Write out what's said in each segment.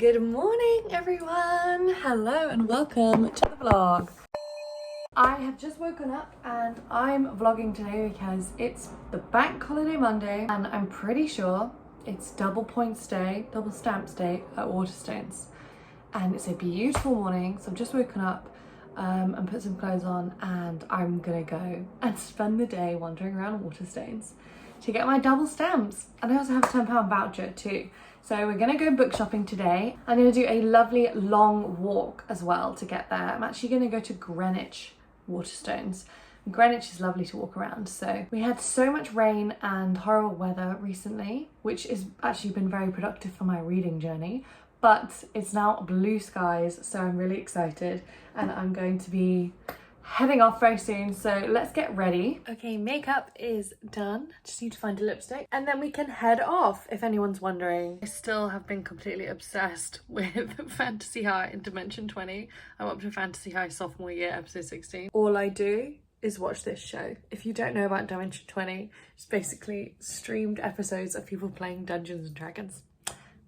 Good morning everyone! Hello and welcome to the vlog. I have just woken up and I'm vlogging today because it's the bank holiday Monday and I'm pretty sure it's double stamps day at Waterstones. And it's a beautiful morning, so I've just woken up and put some clothes on and I'm gonna go and spend the day wandering around Waterstones to get my double stamps. And I also have a £10 voucher too. So we're gonna go book shopping today. I'm gonna do a lovely long walk as well to get there. I'm actually gonna go to Greenwich Waterstones. Greenwich is lovely to walk around. So we had so much rain and horrible weather recently, which has actually been very productive for my reading journey. But it's now blue skies, so I'm really excited and I'm going to be heading off very soon, so let's get ready. Okay, makeup is done. Just need to find a lipstick and then we can head off, if anyone's wondering. I still have been completely obsessed with Fantasy High in Dimension 20. I'm up to Fantasy High sophomore year, episode 16. All I do is watch this show. If you don't know about Dimension 20, it's basically streamed episodes of people playing Dungeons and Dragons.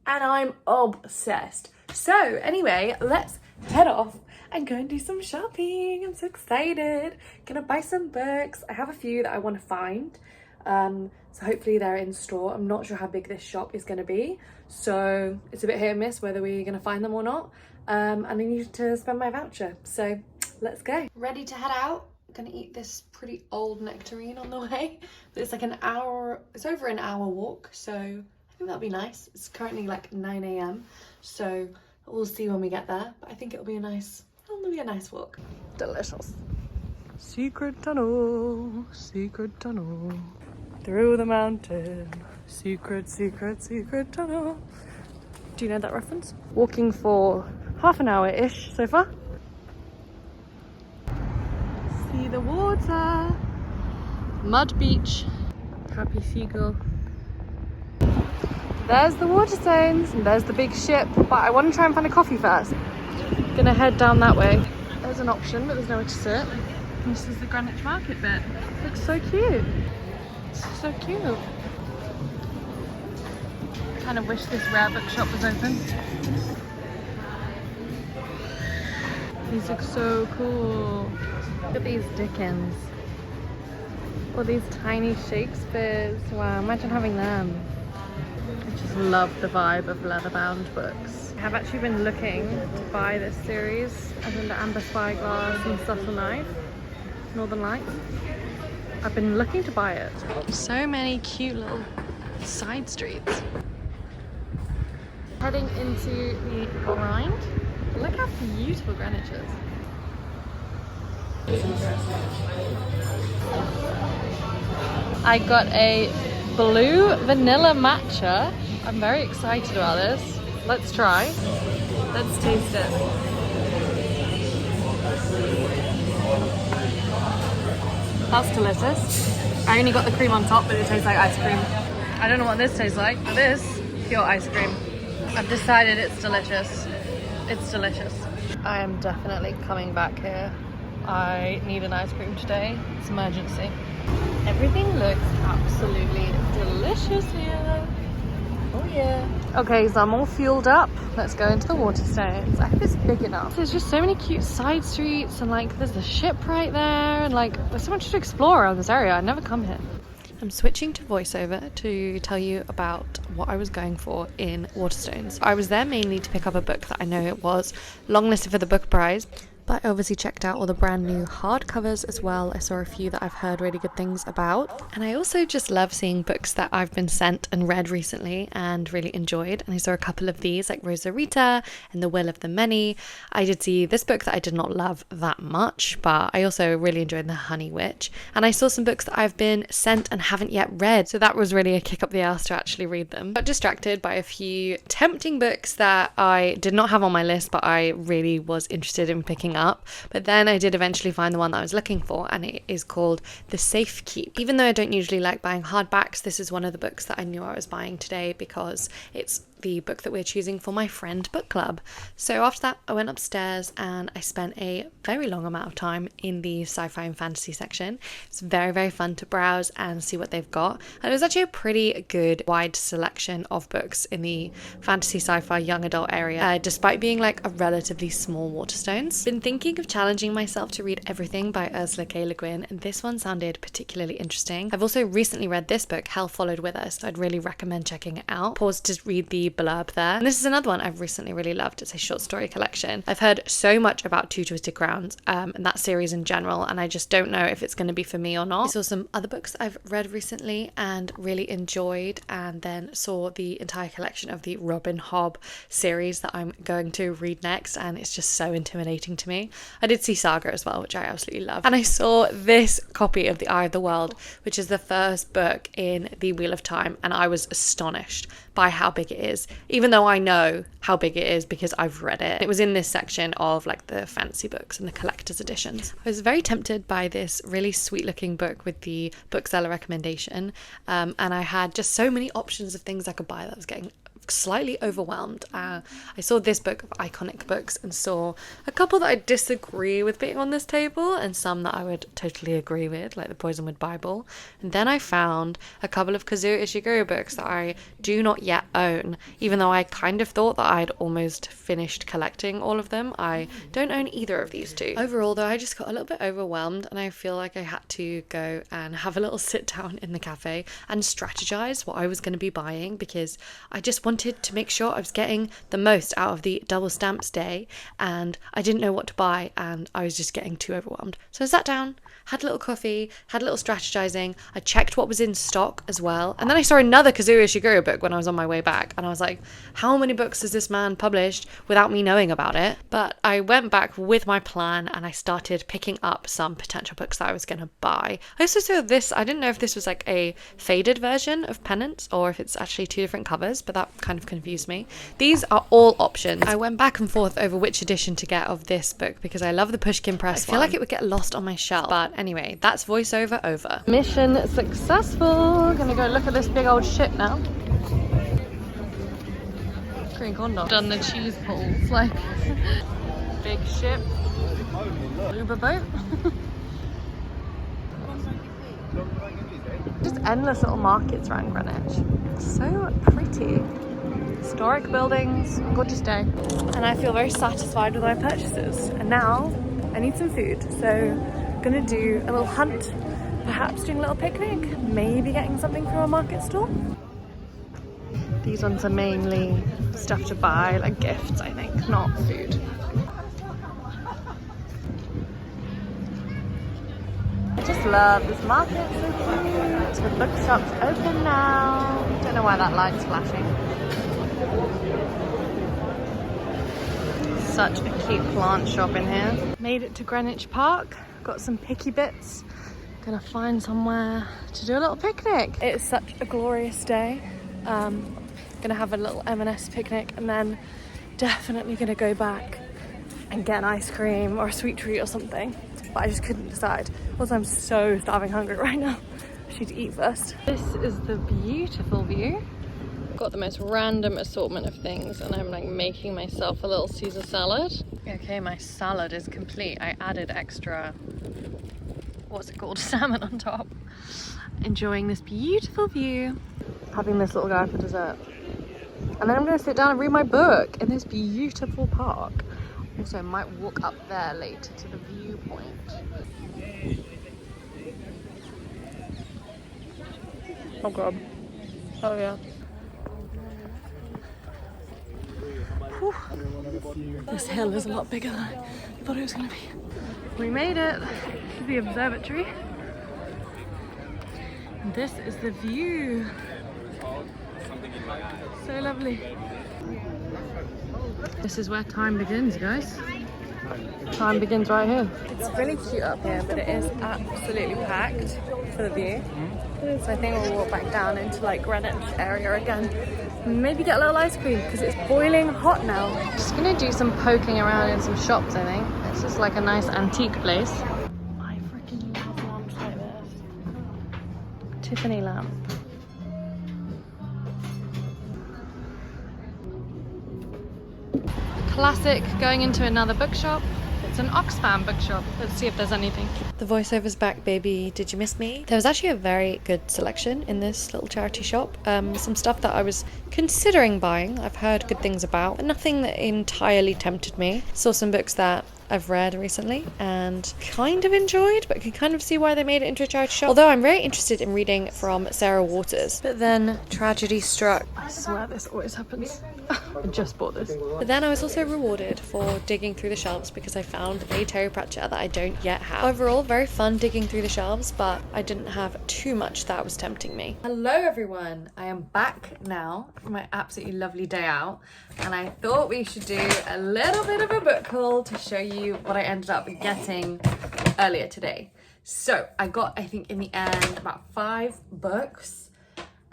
And I'm obsessed. So anyway, let's head off and go and do some shopping. I'm so excited. Gonna buy some books. I have a few that I want to find. So hopefully they're in store. I'm not sure how big this shop is gonna be. So it's a bit hit and miss whether we're gonna find them or not. And I need to spend my voucher. So let's go. Ready to head out. I'm gonna eat this pretty old nectarine on the way. But it's like an hour, it's over an hour walk. So I think that'll be nice. It's currently like 9 AM. So we'll see when we get there. But I think it'll be a nice walk. Delicious. Secret tunnel, through the mountain. Secret tunnel. Do you know that reference? Walking for half an hour-ish so far. See the water. Mud beach. Happy seagull. There's the Waterstones and there's the big ship, but I want to try and find a coffee first. Gonna head down that way. There's an option, but there's nowhere to sit. And this is the Greenwich Market bit. Looks so cute. So cute. Kind of wish this rare bookshop was open. These look so cool. Look at these Dickens. All these tiny Shakespeares. Wow, imagine having them. I just love the vibe of leather-bound books. I have actually been looking to buy this series, as in the Amber Spyglass and Subtle Knife, Northern Lights. I've been looking to buy it. So many cute little side streets. Heading into the grind. Look how beautiful Greenwich is. I got a blue vanilla matcha. I'm very excited about this. Let's try. Let's taste it. That's delicious. I only got the cream on top, but it tastes like ice cream. I don't know what this tastes like, but this, pure ice cream. I've decided it's delicious. It's delicious. I am definitely coming back here. I need an ice cream today. It's emergency. Everything looks absolutely delicious here. Oh yeah. Okay, so I'm all fueled up. Let's go into the Waterstones. I hope it's big enough. There's just so many cute side streets and like there's the ship right there and like there's so much to explore around this area. I've never come here. I'm switching to voiceover to tell you about what I was going for in Waterstones. I was there mainly to pick up a book that I know it was longlisted for the book prize. But I obviously checked out all the brand new hardcovers as well. I saw a few that I've heard really good things about. And I also just love seeing books that I've been sent and read recently and really enjoyed. And I saw a couple of these like Rosa Rita and The Will of the Many. I did see this book that I did not love that much, but I also really enjoyed The Honey Witch. And I saw some books that I've been sent and haven't yet read. So that was really a kick up the ass to actually read them. Got distracted by a few tempting books that I did not have on my list, but I really was interested in picking up. But then I did eventually find the one that I was looking for, and it is called The Safe Keep. Even though I don't usually like buying hardbacks, this is one of the books that I knew I was buying today because it's the book that we're choosing for my friend book club. So after that, I went upstairs and I spent a very long amount of time in the sci-fi and fantasy section. It's very, very fun to browse and see what they've got. And it was actually a pretty good wide selection of books in the fantasy, sci-fi, young adult area, despite being like a relatively small Waterstones. Been thinking of challenging myself to read everything by Ursula K. Le Guin, and this one sounded particularly interesting. I've also recently read this book, Hell Followed With Us, so I'd really recommend checking it out. Pause to read the blurb there. And this is another one I've recently really loved. It's a short story collection. I've heard so much about Two Twisted Crowns and that series in general, and I just don't know if it's going to be for me or not. I saw some other books I've read recently and really enjoyed, and then saw the entire collection of the Robin Hobb series that I'm going to read next, and it's just so intimidating to me. I did see Saga as well, which I absolutely love. And I saw this copy of The Eye of the World, which is the first book in the Wheel of Time, and I was astonished by how big it is, even though I know how big it is because I've read it. It was in this section of like the fancy books and the collector's editions. I was very tempted by this really sweet looking book with the bookseller recommendation, and I had just so many options of things I could buy that I was getting slightly overwhelmed. I saw this book of iconic books and saw a couple that I disagree with being on this table, and some that I would totally agree with, like the Poisonwood Bible. And then I found a couple of Kazuo Ishiguro books that I do not yet own, even though I kind of thought that I'd almost finished collecting all of them. I don't own either of these two. Overall though, I just got a little bit overwhelmed, and I feel like I had to go and have a little sit down in the cafe and strategize what I was going to be buying, because I just wanted to make sure I was getting the most out of the double stamps day, and I didn't know what to buy, and I was just getting too overwhelmed. So I sat down, had a little coffee, had a little strategizing. I checked what was in stock as well, and then I saw another Kazuo Ishiguro book when I was on my way back, and I was like, how many books has this man published without me knowing about it? But I went back with my plan and I started picking up some potential books that I was going to buy. I also saw this, I didn't know if this was like a faded version of Penance or if it's actually two different covers, but that kind of confused me. These are all options. I went back and forth over which edition to get of this book because I love the Pushkin Press. I feel like it would get lost on my shelf, but anyway, that's voiceover over. Mission successful. Gonna go look at this big old ship now. Green condom. Done the cheese pulls, like big ship, Uber boat. Just endless little markets around Greenwich. So pretty. Historic buildings, gorgeous day. And I feel very satisfied with my purchases. And now I need some food. So I'm gonna do a little hunt, perhaps doing a little picnic, maybe getting something from a market stall. These ones are mainly stuff to buy, like gifts, I think, not food. I just love this market, so cute. The bookshop's open now. Don't know why that light's flashing. Such a cute plant shop in here. Made it to Greenwich Park, got some picky bits. Gonna find somewhere to do a little picnic. It is such a glorious day. Gonna have a little M&S picnic, and then definitely gonna go back and get an ice cream or a sweet treat or something. But I just couldn't decide. Also, I'm so starving hungry right now. I should eat first. This is the beautiful view. Got the most random assortment of things, and I'm like making myself a little Caesar salad. Okay, my salad is complete. I added extra, what's it called, salmon on top. Enjoying this beautiful view. Having this little guy for dessert. And then I'm going to sit down and read my book in this beautiful park. Also, I might walk up there later to the viewpoint. Oh god. Oh yeah. Whew. This hill is a lot bigger than I thought it was going to be. We made it to the observatory. And this is the view. So lovely. This is where time begins, guys. Time begins right here. It's really cute up here, but it is absolutely packed for the view. So I think we'll walk back down into like Greenwich area again. Maybe get a little ice cream because it's boiling hot now. Just gonna do some poking around in some shops, I think. This is like a nice antique place. I freaking love lamps like this. Tiffany lamp. classic going into another bookshop. It's an Oxfam bookshop. Let's see if there's anything. The voiceover's back, baby. Did you miss me? There was actually a very good selection in this little charity shop. Some stuff that I was considering buying, I've heard good things about, but nothing that entirely tempted me. Saw some books that I've read recently and kind of enjoyed, but can kind of see why they made it into a charity shop. Although I'm very interested in reading from Sarah Waters. But then tragedy struck. I swear this always happens. I just bought this. But then I was also rewarded for digging through the shelves because I found a Terry Pratchett that I don't yet have. Overall, very fun digging through the shelves, but I didn't have too much that was tempting me. Hello everyone, I am back now from my absolutely lovely day out, and I thought we should do a little bit of a book haul to show you what I ended up getting earlier today. So I got, I think in the end, about 5 books.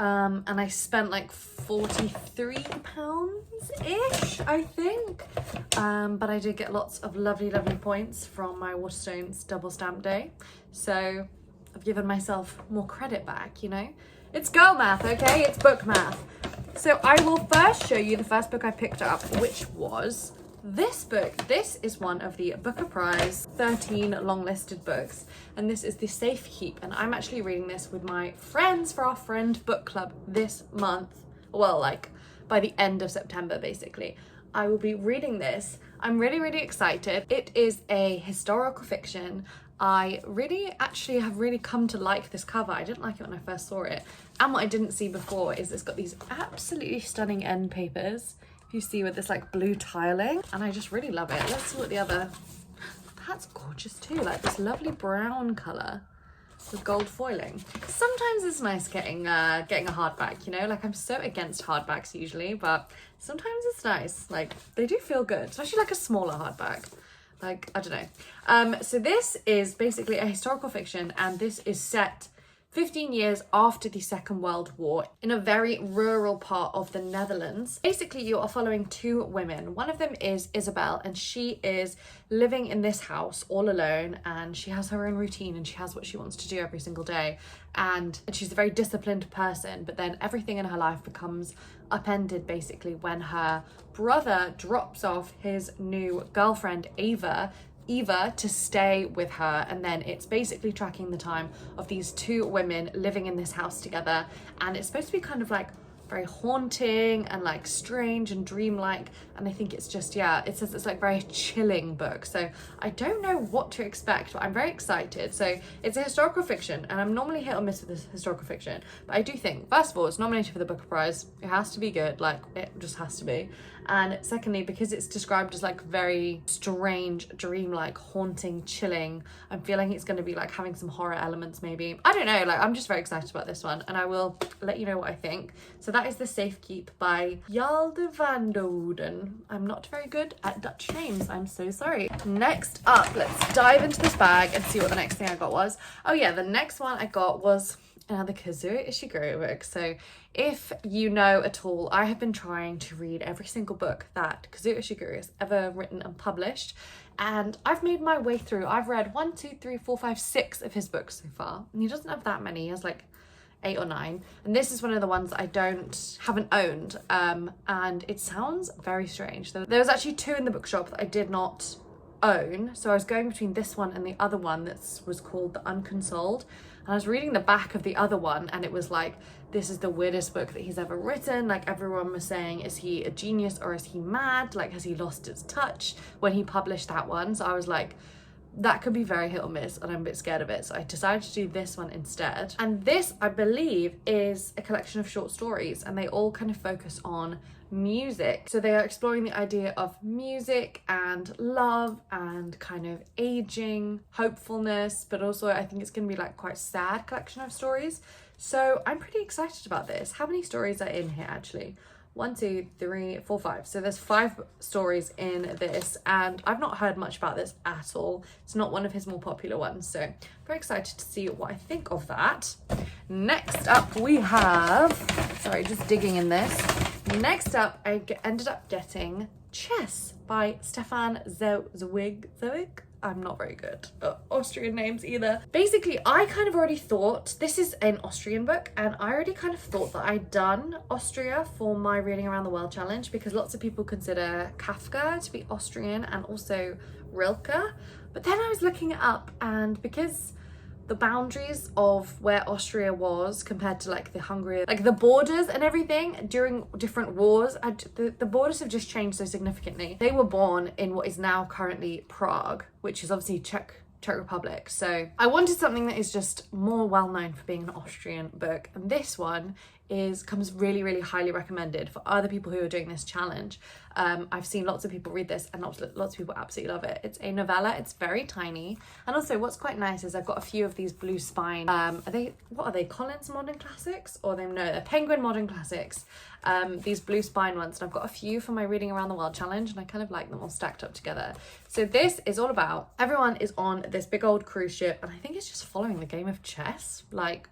And I spent like £43-ish, I think. But I did get lots of lovely, lovely points from my Waterstones double stamp day. So I've given myself more credit back, you know? It's girl math, okay? It's book math. So I will first show you the first book I picked up, which was this book. This is one of the Booker Prize 13 long-listed books, and this is The Safe Keep, and I'm actually reading this with my friends for our friend book club this month. Well, like by the end of September, basically. I will be reading this. I'm really, really excited. It is a historical fiction. I really actually have really come to like this cover. I didn't like it when I first saw it. And what I didn't see before is it's got these absolutely stunning end papers. You see with this like blue tiling, and I just really love it. Let's see what the other, that's gorgeous too, like this lovely brown color with gold foiling. Sometimes it's nice getting a hardback, you know, like I'm so against hardbacks usually, but sometimes it's nice. Like they do feel good, especially like a smaller hardback. Like, I don't know. So this is basically a historical fiction, and this is set 15 years after the Second World War in a very rural part of the Netherlands. Basically, you are following 2 women. One of them is Isabel, and she is living in this house all alone, and she has her own routine and she has what she wants to do every single day. And she's a very disciplined person, but then everything in her life becomes upended basically when her brother drops off his new girlfriend, Eva, to stay with her, and then it's basically tracking the time of these 2 women living in this house together, and it's supposed to be kind of like very haunting and like strange and dreamlike, and I think it's just, yeah, it says it's like very chilling book, so I don't know what to expect, but I'm very excited. So it's a historical fiction, and I'm normally hit or miss with this historical fiction, but I do think, first of all, it's nominated for the Booker Prize. It has to be good, like it just has to be. And secondly, because it's described as like very strange, dreamlike, haunting, chilling, I'm feeling it's going to be like having some horror elements maybe. I don't know, like I'm just very excited about this one, and I will let you know what I think. So that is The Safe Keep by Hjalde van der Wooden. I'm not very good at Dutch names, I'm so sorry. Next up, let's dive into this bag and see what the next thing I got was. Oh yeah, the next one I got was another Kazuo Ishiguro book. So if you know at all, I have been trying to read every single book that Kazuo Ishiguro has ever written and published, and I've made my way through. I've read 1, 2, 3, 4, 5, 6 of his books so far, and he doesn't have that many. He has like 8 or 9, and this is one of the ones I haven't owned, and it sounds very strange. There was actually 2 in the bookshop that I did not own, so I was going between this one and the other one that was called The Unconsoled, and I was reading the back of the other one, and it was like, this is the weirdest book that he's ever written. Like everyone was saying, is he a genius or is he mad? Like, has he lost his touch when he published that one? So I was like, that could be very hit or miss, and I'm a bit scared of it, so I decided to do this one instead. And this, I believe, is a collection of short stories, and they all kind of focus on music. So they are exploring the idea of music and love and kind of aging, hopefulness, but also I think it's going to be like quite sad collection of stories. So I'm pretty excited about this. How many stories are in here actually? 1, 2, 3, 4, 5. So there's 5 stories in this, and I've not heard much about this at all. It's not one of his more popular ones, so I'm very excited to see what I think of that. Next up we have, sorry, just digging in this. Next up, I ended up getting Chess by Stefan Zweig. I'm not very good at Austrian names either. Basically, I kind of already thought, this is an Austrian book, and I already kind of thought that I'd done Austria for my Reading Around the World challenge, because lots of people consider Kafka to be Austrian and also Rilke. But then I was looking it up, and because the boundaries of where Austria was compared to like the Hungary, like the borders and everything during different wars, the borders have just changed so significantly. They were born in what is now currently Prague, which is obviously Czech Republic. So I wanted something that is just more well known for being an Austrian book, and this one comes really highly recommended for other people who are doing this challenge. I've seen lots of people read this, and lots of people absolutely love it. It's a novella, it's very tiny, and also what's quite nice is I've got a few of these blue spine, what are they, Collins Modern Classics? Or they're Penguin Modern Classics, these blue spine ones, and I've got a few for my Reading Around the World challenge, and I kind of like them all stacked up together. So this is all about, everyone is on this big old cruise ship, and I think it's just following the game of chess. Like,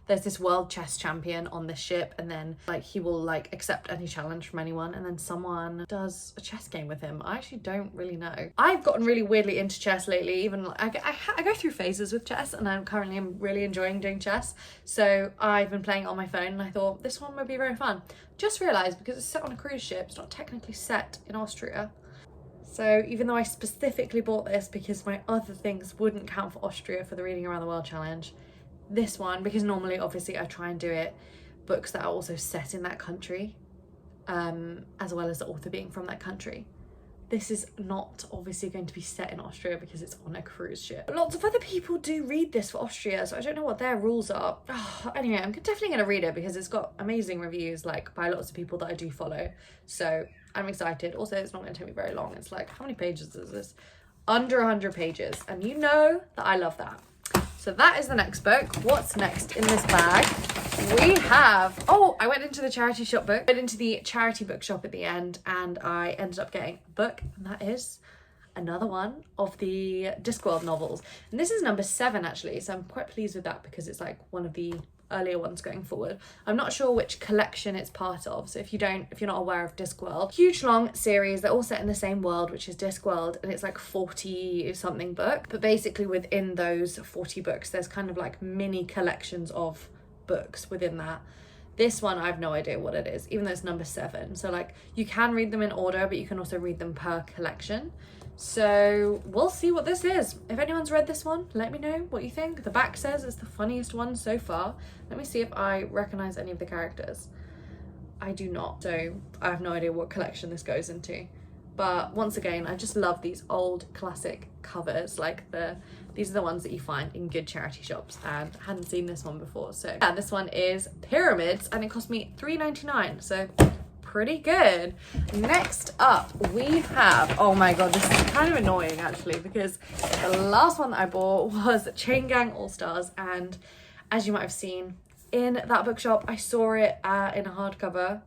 there's this world chess champion on this ship, and then like he will like accept any challenge from anyone, and then someone does a chess game with him. I actually don't really know. I've gotten really weirdly into chess lately. Even I go through phases with chess, and I'm currently really enjoying doing chess. So I've been playing it on my phone, and I thought this one would be very fun. Just realised, because it's set on a cruise ship, it's not technically set in Austria. So even though I specifically bought this because my other things wouldn't count for Austria for the Reading Around the World challenge, this one, because normally obviously I try and do it books that are also set in that country, as well as the author being from that country. This is not obviously going to be set in Austria because it's on a cruise ship. Lots of other people do read this for Austria, so I don't know what their rules are. Anyway, I'm definitely going to read it because it's got amazing reviews, like by lots of people that I do follow. So I'm excited. Also, it's not going to take me very long. It's like, how many pages is this? Under 100 pages. And you know that I love that. So that is the next book. What's next in this bag? We have, I went into the charity bookshop at the end, and I ended up getting a book, and that is another one of the Discworld novels. And this is number 7 actually, so I'm quite pleased with that because it's like one of the earlier ones going forward. I'm not sure which collection it's part of, so if you're not aware of Discworld, huge long series, they're all set in the same world, which is Discworld, and it's like 40 something book, but basically within those 40 books there's kind of like mini collections of books within that. This one I have no idea what it is, even though it's number 7, so like you can read them in order, but you can also read them per collection. So we'll see what this is. If anyone's read this one, let me know what you think. The back says it's the funniest one so far. Let me see if I recognize any of the characters. I do not, so I have no idea what collection this goes into. But once again, I just love these old classic covers. Like these are the ones that you find in good charity shops, and I hadn't seen this one before. So yeah, this one is Pyramids, and it cost me $3.99. So pretty good. Next up we have, oh my god, this is kind of annoying actually, because the last one that I bought was Chain Gang All Stars, and as you might have seen in that bookshop, I saw it in a hardcover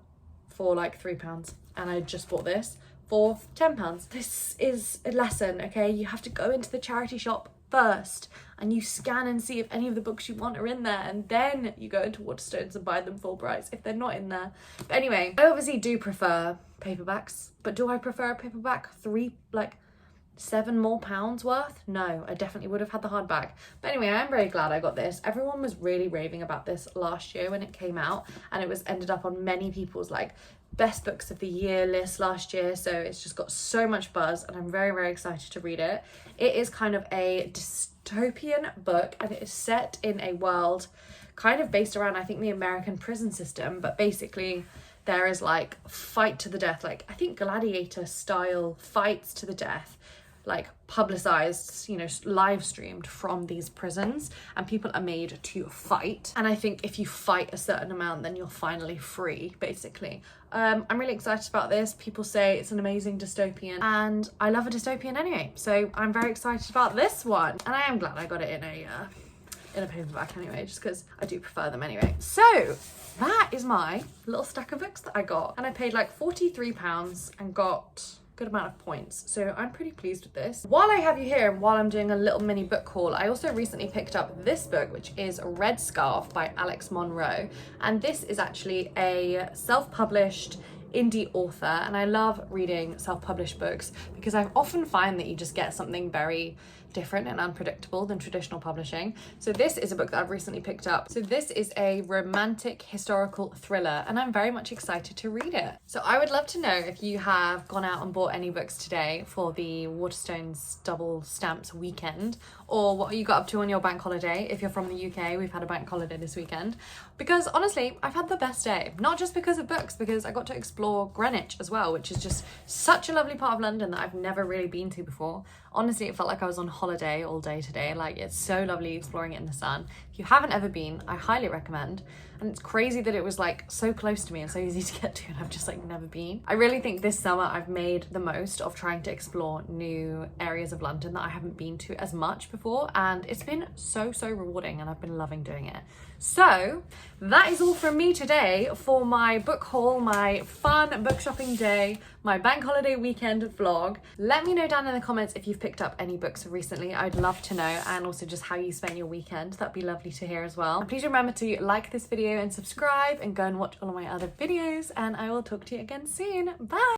for like £3, and I just bought this for £10. This is a lesson, okay? You have to go into the charity shop first and you scan and see if any of the books you want are in there, and then you go into Waterstones and buy them full price if they're not in there. But anyway, I obviously do prefer paperbacks, but do I prefer a paperback £7 more worth? No, I definitely would have had the hardback. But anyway, I'm very glad I got this. Everyone was really raving about this last year when it came out, and it ended up on many people's like best books of the year list last year, so it's just got so much buzz, and I'm very excited to read it. It is kind of a dystopian book, and it is set in a world kind of based around, I think, the American prison system, but basically there is like fight to the death, like I think gladiator style fights to the death, like publicized, you know, live streamed from these prisons, and people are made to fight, and I think if you fight a certain amount then you're finally free, basically. I'm really excited about this. People say it's an amazing dystopian, and I love a dystopian anyway, so I'm very excited about this one, and I am glad I got it in a paperback anyway, just because I do prefer them anyway. So that is my little stack of books that I got, and I paid like £43 and got good amount of points, so I'm pretty pleased with this. While I have you here and while I'm doing a little mini book haul, I also recently picked up this book, which is Red Scarf by Alex Monroe, and this is actually a self-published indie author, and I love reading self-published books because I often find that you just get something very different and unpredictable than traditional publishing. So this is a book that I've recently picked up. So this is a romantic historical thriller, and I'm very much excited to read it. So I would love to know if you have gone out and bought any books today for the Waterstones double stamps weekend, or what you got up to on your bank holiday. If you're from the UK, we've had a bank holiday this weekend, because honestly, I've had the best day. Not just because of books, because I got to explore Greenwich as well, which is just such a lovely part of London that I've never really been to before. Honestly, it felt like I was on holiday all day today. Like, it's so lovely exploring it in the sun. If you haven't ever been, I highly recommend. And it's crazy that it was like so close to me and so easy to get to, and I've just like never been. I really think this summer I've made the most of trying to explore new areas of London that I haven't been to as much before, and it's been so rewarding, and I've been loving doing it. So that is all from me today for my book haul, my fun book shopping day, my bank holiday weekend vlog. Let me know down in the comments if you've picked up any books recently. I'd love to know, and also just how you spent your weekend. That'd be lovely to hear as well. And please remember to like this video and subscribe, and go and watch all of my other videos, and I will talk to you again soon. Bye!